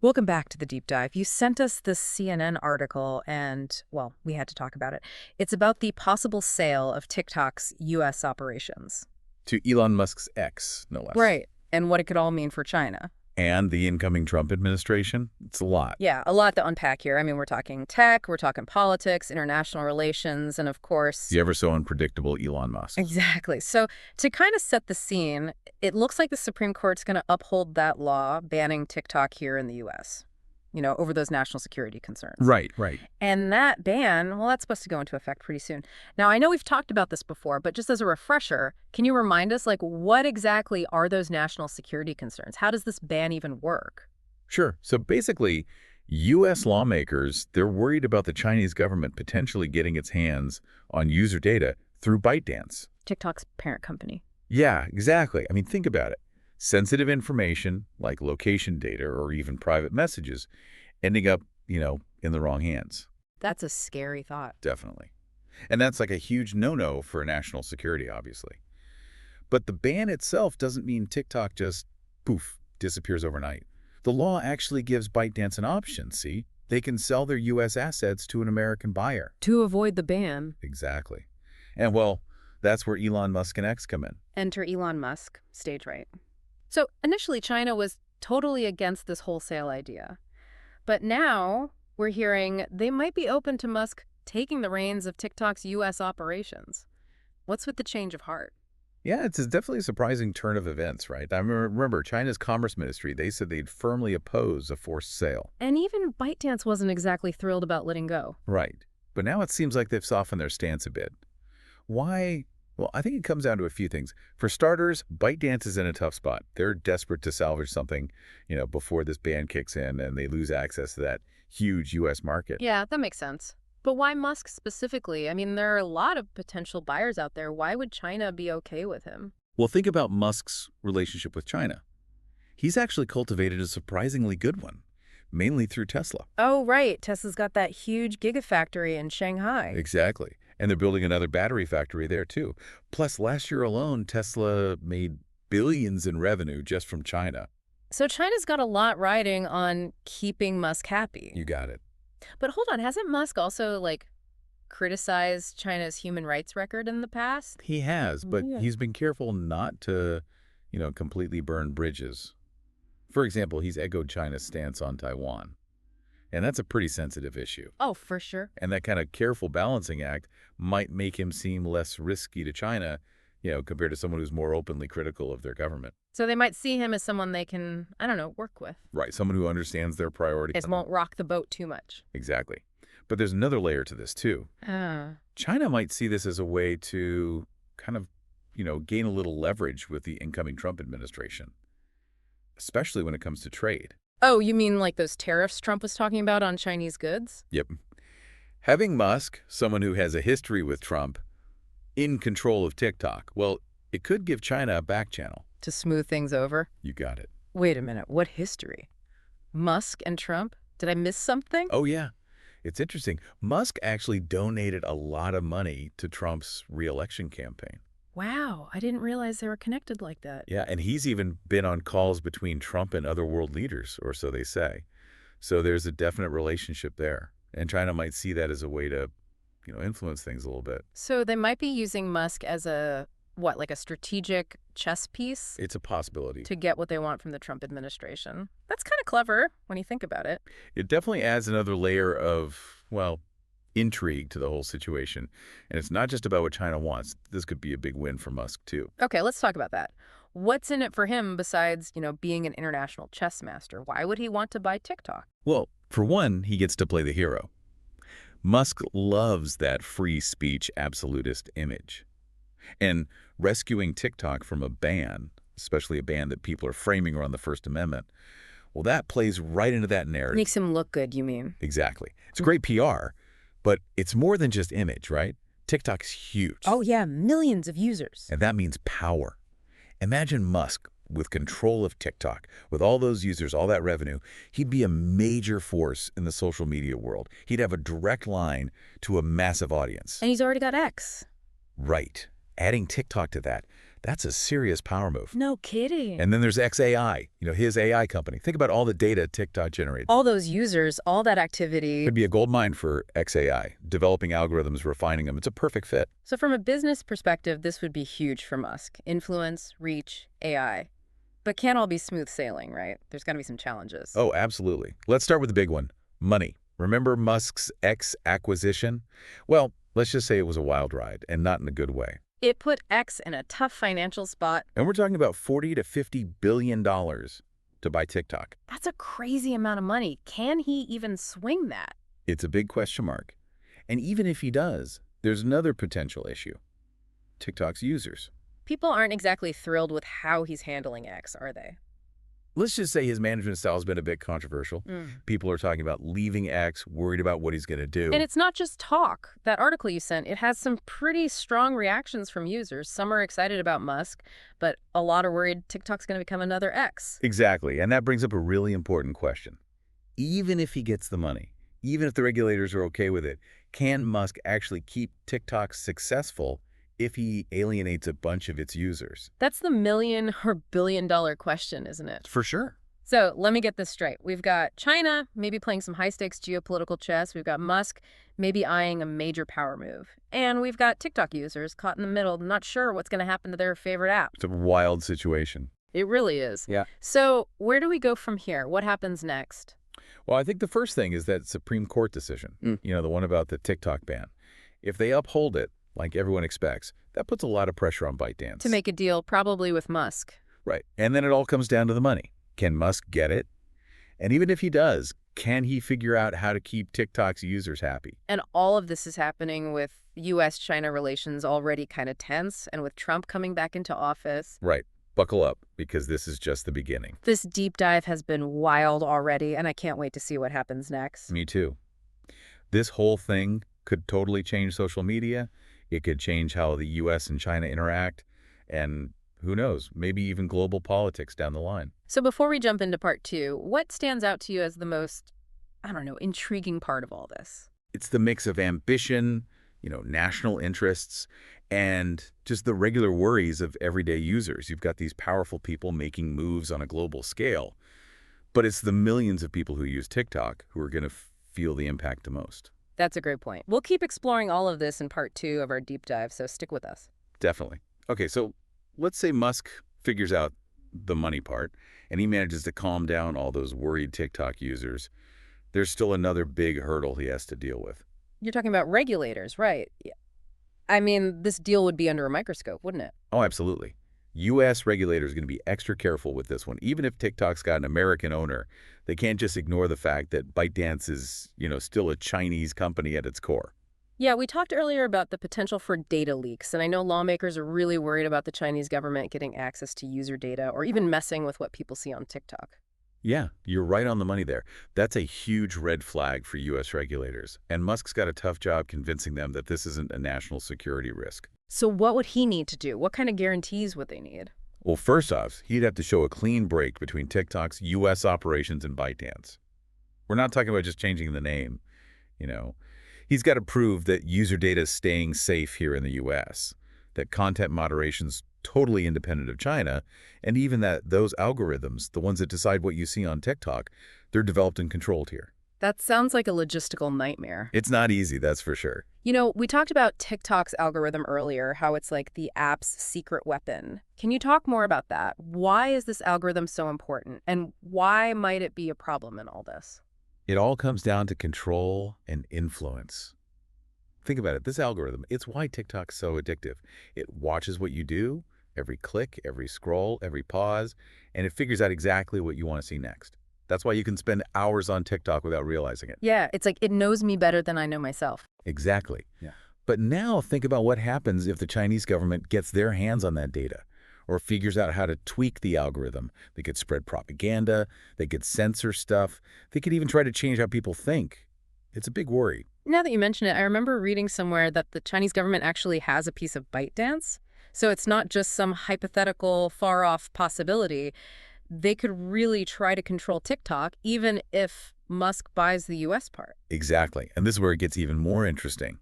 Welcome back to the deep dive. You sent us this CNN article and, well, we had to talk about it. It's about the possible sale of TikTok's U.S. operations. To Elon Musk's X, no less. Right. And what it could all mean for China. And the incoming Trump administration? It's a lot. Yeah, a lot to unpack here. I mean, we're talking tech, we're talking politics, international relations, and of course... The ever so unpredictable Elon Musk. Exactly. So to kind of set the scene, it looks like the Supreme Court's going to uphold that law banning TikTok here in the U.S., over those national security concerns. Right. And that ban, well, that's supposed to go into effect pretty soon. Now, I know we've talked about this before, but just as a refresher, can you remind us, what exactly are those national security concerns? How does this ban even work? Sure. So basically, U.S. lawmakers, they're worried about the Chinese government potentially getting its hands on user data through ByteDance. TikTok's parent company. Yeah, exactly. I mean, think about it. Sensitive information, like location data or even private messages, ending up, in the wrong hands. That's a scary thought. Definitely. And that's like a huge no-no for national security, obviously. But the ban itself doesn't mean TikTok just, poof, disappears overnight. The law actually gives ByteDance an option, see? They can sell their U.S. assets to an American buyer. To avoid the ban. Exactly. And, well, that's where Elon Musk and X come in. Enter Elon Musk, stage right. So initially, China was totally against this wholesale idea. But now we're hearing they might be open to Musk taking the reins of TikTok's U.S. operations. What's with the change of heart? Yeah, it's definitely a surprising turn of events, right? I remember China's Commerce Ministry, they said they'd firmly oppose a forced sale. And even ByteDance wasn't exactly thrilled about letting go. Right. But now it seems like they've softened their stance a bit. Why? Well, I think it comes down to a few things. For starters, ByteDance is in a tough spot. They're desperate to salvage something, before this ban kicks in and they lose access to that huge U.S. market. Yeah, that makes sense. But why Musk specifically? I mean, there are a lot of potential buyers out there. Why would China be okay with him? Well, think about Musk's relationship with China. He's actually cultivated a surprisingly good one, mainly through Tesla. Oh, right. Tesla's got that huge gigafactory in Shanghai. Exactly. And they're building another battery factory there, too. Plus, last year alone, Tesla made billions in revenue just from China. So China's got a lot riding on keeping Musk happy. You got it. But hold on, hasn't Musk also, criticized China's human rights record in the past? He has, but Yeah. he's been careful not to, completely burn bridges. For example, he's echoed China's stance on Taiwan. And that's a pretty sensitive issue. Oh, for sure. And that kind of careful balancing act might make him seem less risky to China, compared to someone who's more openly critical of their government. So they might see him as someone they can, work with. Right, someone who understands their priorities. It won't rock the boat too much. Exactly. But there's another layer to this, too. China might see this as a way to kind of, gain a little leverage with the incoming Trump administration, especially when it comes to trade. Oh, you mean like those tariffs Trump was talking about on Chinese goods? Yep. Having Musk, someone who has a history with Trump, in control of TikTok, well, it could give China a back channel. To smooth things over? You got it. Wait a minute, what history? Musk and Trump? Did I miss something? Oh, yeah. It's interesting. Musk actually donated a lot of money to Trump's re-election campaign. Wow, I didn't realize they were connected like that. Yeah, and he's even been on calls between Trump and other world leaders, or so they say. So there's a definite relationship there. And China might see that as a way to, influence things a little bit. So they might be using Musk as a strategic chess piece? It's a possibility. To get what they want from the Trump administration. That's kind of clever when you think about it. It definitely adds another layer of, intrigue to the whole situation. And it's not just about what China wants. This could be a big win for Musk, too. Okay, let's talk about that. What's in it for him besides, being an international chess master? Why would he want to buy TikTok? Well, for one, he gets to play the hero. Musk loves that free speech absolutist image. And rescuing TikTok from a ban, especially a ban that people are framing around the First Amendment, well, that plays right into that narrative. Makes him look good, you mean? Exactly. It's great PR, but it's more than just image, right? TikTok's huge. Oh, yeah, millions of users. And that means power. Imagine Musk with control of TikTok, with all those users, all that revenue. He'd be a major force in the social media world. He'd have a direct line to a massive audience. And he's already got X. Right. Adding TikTok to that, That's a serious power move. No kidding. And then there's XAI, his AI company. Think about all the data TikTok generates. All those users, all that activity. Could be a gold mine for XAI, developing algorithms, refining them. It's a perfect fit. So from a business perspective, this would be huge for Musk. Influence, reach, AI. But can't all be smooth sailing, right? There's got to be some challenges. Oh, absolutely. Let's start with the big one, money. Remember Musk's X acquisition? Well, let's just say it was a wild ride, and not in a good way. It put X in a tough financial spot. And we're talking about $40 to $50 billion to buy TikTok. That's a crazy amount of money. Can he even swing that? It's a big question mark. And even if he does, there's another potential issue. TikTok's users. People aren't exactly thrilled with how he's handling X, are they? Let's just say his management style has been a bit controversial. People are talking about leaving X, worried about what he's going to do. And it's not just talk. That article you sent, it has some pretty strong reactions from users. Some are excited about Musk, but a lot are worried TikTok's going to become another X. Exactly. And that brings up a really important question. Even if he gets the money, even if the regulators are okay with it, can Musk actually keep TikTok successful if he alienates a bunch of its users? That's the million or billion-dollar question, isn't it? For sure. So let me get this straight. We've got China maybe playing some high-stakes geopolitical chess. We've got Musk maybe eyeing a major power move. And we've got TikTok users caught in the middle, not sure what's going to happen to their favorite app. It's a wild situation. It really is. Yeah. So where do we go from here? What happens next? Well, I think the first thing is that Supreme Court decision, the one about the TikTok ban. If they uphold it, like everyone expects, that puts a lot of pressure on ByteDance. To make a deal, probably with Musk. Right. And then it all comes down to the money. Can Musk get it? And even if he does, can he figure out how to keep TikTok's users happy? And all of this is happening with U.S.-China relations already kind of tense, and with Trump coming back into office. Right. Buckle up, because this is just the beginning. This deep dive has been wild already, and I can't wait to see what happens next. Me too. This whole thing could totally change social media. It could change how the U.S. and China interact, and who knows, maybe even global politics down the line. So before we jump into part two, what stands out to you as the most, intriguing part of all this? It's the mix of ambition, national interests, and just the regular worries of everyday users. You've got these powerful people making moves on a global scale, but it's the millions of people who use TikTok who are going to feel the impact the most. That's a great point. We'll keep exploring all of this in part two of our deep dive, so stick with us. Definitely. Okay, so let's say Musk figures out the money part, and he manages to calm down all those worried TikTok users. There's still another big hurdle he has to deal with. You're talking about regulators, right? Yeah. I mean, this deal would be under a microscope, wouldn't it? Oh, absolutely. U.S. regulators are going to be extra careful with this one. Even if TikTok's got an American owner, they can't just ignore the fact that ByteDance is, still a Chinese company at its core. Yeah, we talked earlier about the potential for data leaks, and I know lawmakers are really worried about the Chinese government getting access to user data or even messing with what people see on TikTok. Yeah, you're right on the money there. That's a huge red flag for U.S. regulators, and Musk's got a tough job convincing them that this isn't a national security risk. So what would he need to do? What kind of guarantees would they need? Well, first off, he'd have to show a clean break between TikTok's U.S. operations and ByteDance. We're not talking about just changing the name, He's got to prove that user data is staying safe here in the U.S., that content moderation's totally independent of China, and even that those algorithms, the ones that decide what you see on TikTok, they're developed and controlled here. That sounds like a logistical nightmare. It's not easy, that's for sure. We talked about TikTok's algorithm earlier, how it's like the app's secret weapon. Can you talk more about that? Why is this algorithm so important, and why might it be a problem in all this? It all comes down to control and influence. Think about it. This algorithm, it's why TikTok's so addictive. It watches what you do, every click, every scroll, every pause, and it figures out exactly what you want to see next. That's why you can spend hours on TikTok without realizing it. Yeah, it's like it knows me better than I know myself. Exactly. Yeah. But now think about what happens if the Chinese government gets their hands on that data or figures out how to tweak the algorithm. They could spread propaganda, they could censor stuff, they could even try to change how people think. It's a big worry. Now that you mention it, I remember reading somewhere that the Chinese government actually has a piece of ByteDance. So it's not just some hypothetical, far-off possibility. They could really try to control TikTok, even if Musk buys the U.S. part. Exactly. And this is where it gets even more interesting.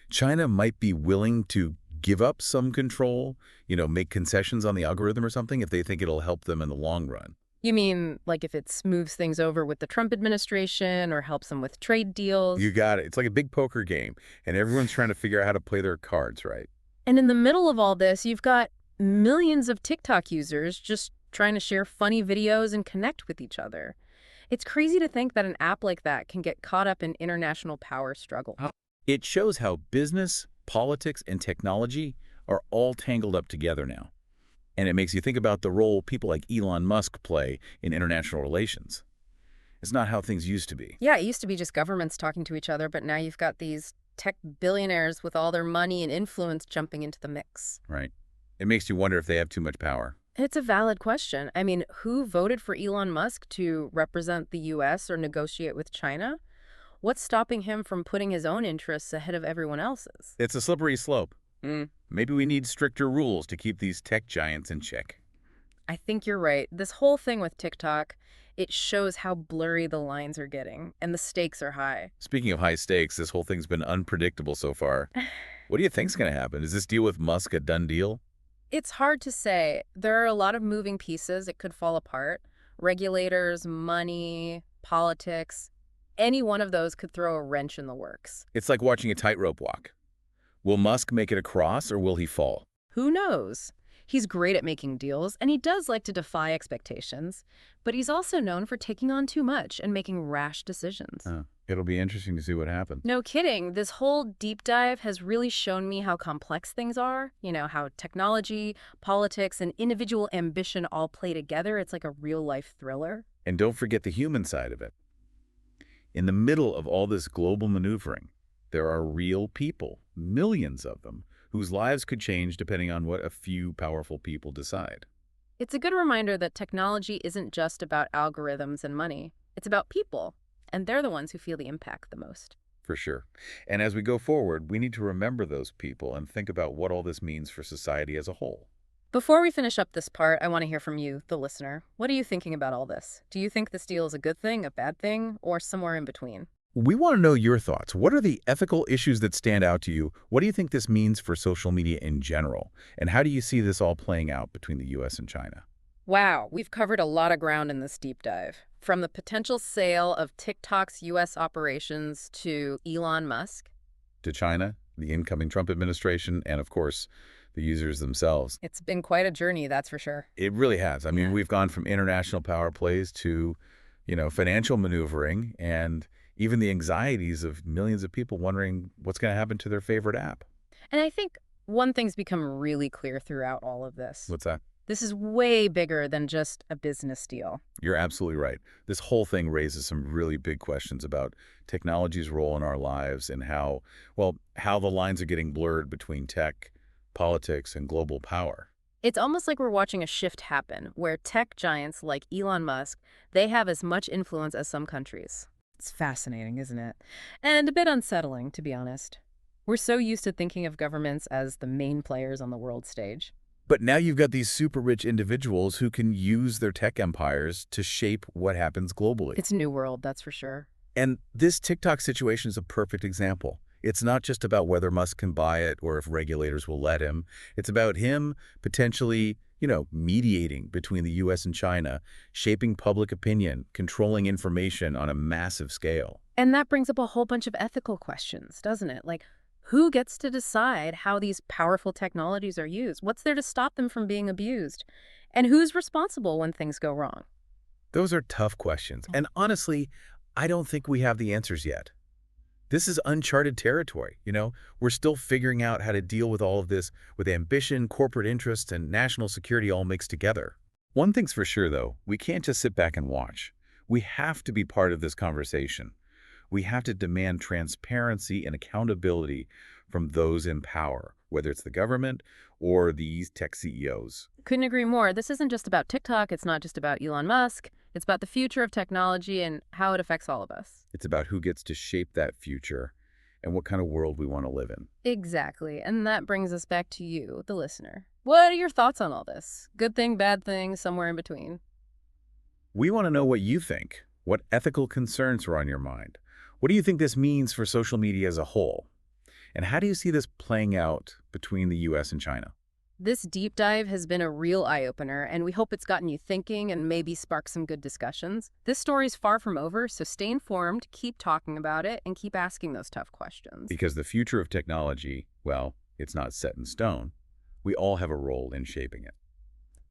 China might be willing to give up some control, make concessions on the algorithm or something if they think it'll help them in the long run. You mean like if it smooths things over with the Trump administration or helps them with trade You deals? got it. It's like a big poker game, and everyone's trying to figure out how to play their cards right. And in the middle of all this, you've got millions of TikTok users just trying to share funny videos and connect with each other. It's crazy to think that an app like that can get caught up in international power struggle. Oh. It shows how business, politics, and technology are all tangled up together now. And it makes you think about the role people like Elon Musk play in international relations. It's not how things used to be. Yeah, it used to be just governments talking to each other, but now you've got these tech billionaires with all their money and influence jumping into the mix. Right. It makes you wonder if they have too much power. It's a valid question. I mean, who voted for Elon Musk to represent the US or negotiate with China? What's stopping him from putting his own interests ahead of everyone else's? It's a slippery slope. Mm. Maybe we need stricter rules to keep these tech giants in check. I think you're right. This whole thing with TikTok, it shows how blurry the lines are getting, and the stakes are high. Speaking of high stakes, this whole thing's been unpredictable so far. What do you think's going to happen? Is this deal with Musk a done deal? It's hard to say. There are a lot of moving pieces. It could fall apart. Regulators, money, politics. Any one of those could throw a wrench in the works. It's like watching a tightrope walk. Will Musk make it across or will he fall? Who knows? He's great at making deals, and he does like to defy expectations, but he's also known for taking on too much and making rash decisions. It'll be interesting to see what happens. No kidding. This whole deep dive has really shown me how complex things are. How technology, politics, and individual ambition all play together. It's like a real-life thriller. And don't forget the human side of it. In the middle of all this global maneuvering, there are real people, millions of them, whose lives could change depending on what a few powerful people decide. It's a good reminder that technology isn't just about algorithms and money. It's about people, and they're the ones who feel the impact the most. For sure. And as we go forward, we need to remember those people and think about what all this means for society as a whole. Before we finish up this part, I want to hear from you, the listener. What are you thinking about all this? Do you think this deal is a good thing, a bad thing, or somewhere in between? We want to know your thoughts. What are the ethical issues that stand out to you? What do you think this means for social media in general? And how do you see this all playing out between the U.S. and China? Wow, we've covered a lot of ground in this deep dive. From the potential sale of TikTok's U.S. operations to Elon Musk. To China, the incoming Trump administration, and of course, the users themselves. It's been quite a journey, that's for sure. It really has. I mean, we've gone from international power plays to, financial maneuvering and even the anxieties of millions of people wondering what's going to happen to their favorite app. And I think one thing's become really clear throughout all of this. What's that? This is way bigger than just a business deal. You're absolutely right. This whole thing raises some really big questions about technology's role in our lives and how the lines are getting blurred between tech, politics, and global power. It's almost like we're watching a shift happen, where tech giants like Elon Musk, they have as much influence as some countries. It's fascinating, isn't it? And a bit unsettling, to be honest. We're so used to thinking of governments as the main players on the world stage. But now you've got these super rich individuals who can use their tech empires to shape what happens globally. It's a new world, that's for sure. And this TikTok situation is a perfect example. It's not just about whether Musk can buy it or if regulators will let him. It's about him potentially, mediating between the U.S. and China, shaping public opinion, controlling information on a massive scale. And that brings up a whole bunch of ethical questions, doesn't it? Like, who gets to decide how these powerful technologies are used? What's there to stop them from being abused? And who's responsible when things go wrong? Those are tough questions. And honestly, I don't think we have the answers yet. This is uncharted territory, We're still figuring out how to deal with all of this with ambition, corporate interests, and national security all mixed together. One thing's for sure, though. We can't just sit back and watch. We have to be part of this conversation. We have to demand transparency and accountability from those in power, whether it's the government or these tech CEOs. Couldn't agree more. This isn't just about TikTok. It's not just about Elon Musk. It's about the future of technology and how it affects all of us. It's about who gets to shape that future and what kind of world we want to live in. Exactly. And that brings us back to you, the listener. What are your thoughts on all this? Good thing, bad thing, somewhere in between? We want to know what you think. What ethical concerns are on your mind? What do you think this means for social media as a whole? And how do you see this playing out between the U.S. and China? This deep dive has been a real eye-opener, and we hope it's gotten you thinking and maybe sparked some good discussions. This story's far from over, so stay informed, keep talking about it, and keep asking those tough questions. Because the future of technology, well, it's not set in stone. We all have a role in shaping it.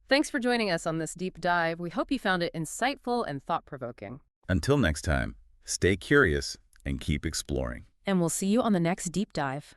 Thanks for joining us on this deep dive. We hope you found it insightful and thought-provoking. Until next time, stay curious and keep exploring. And we'll see you on the next deep dive.